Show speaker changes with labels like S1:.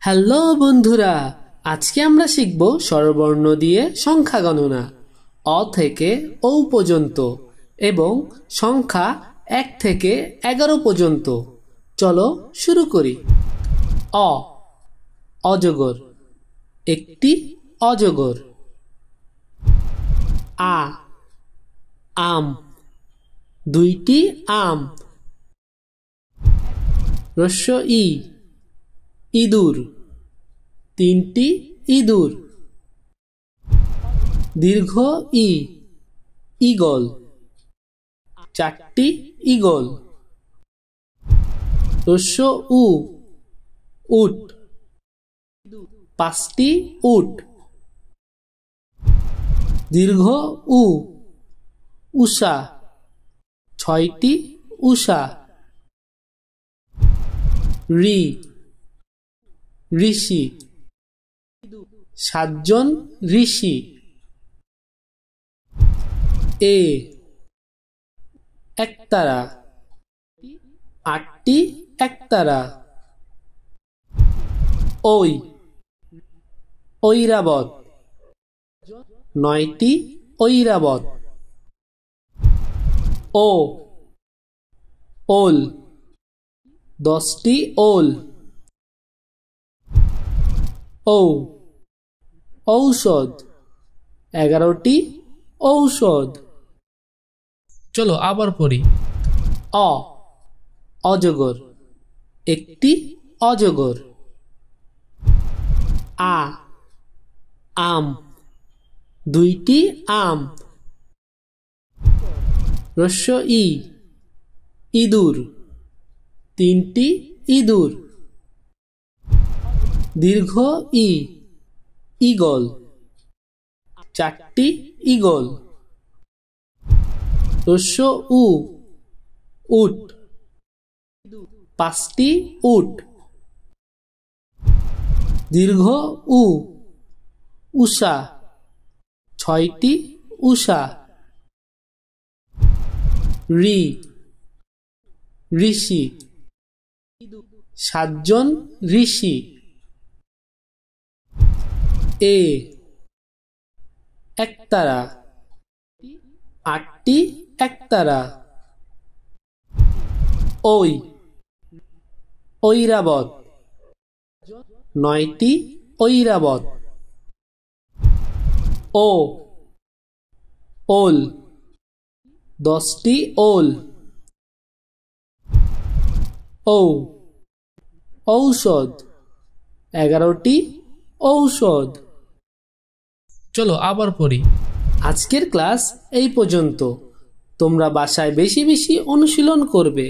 S1: Hello বন্ধুরা, আজকে আমরা শিখব স্বরবর্ণ দিয়ে সংখ্যা গণনা অ থেকে ও পর্যন্ত এবং সংখ্যা 1 থেকে 11 পর্যন্ত। চলো শুরু করি। অ অজগর, একটি অজগর। আ আম, দুইটি আম। হ্রস্ব ই ইঁদুর, তিনটি ইঁদুর। দীর্ঘ ই ঈগল, চারটি ঈগল। হ্রস্ব উ উট, পাঁচটি উট। দীর্ঘ উ উষা, ছয়টি উষা। ঋ ঋষি, সাতজন ঋষি। এ একতারা, আটটি একতারা। ওই ঐরাবত, নয়টি ঐরাবত। ও ওল, 10টি ওল। ঔ ঔষধ, 11টি ঔষধ।
S2: চলো আবার পড়ি।
S1: অ অজগর, একটি অজগর। আ আম, দুইটি আম। হ্রস্ব ই ইঁদুর, তিনটি ইঁদুর। দীর্ঘ ই ঈগল, চারটি ঈগল। হ্রস্ব উ উট, পাঁচটি উট। দীর্ঘ উ উষা, ছয়টি উষা। ঋ ঋষি, সাতজন ঋষি। এ একতারা, আটটি একতারা। ওই ঐরাবত, 9টি ঐরাবত। ও ওল, 10টি ওল। ঔ ঔষধ, 11টি ঔষধ।
S2: চলো আবার পড়ি।
S1: আজকের ক্লাস এই পর্যন্ত। তোমরা বাসায় বেশি বেশি অনুশীলন করবে।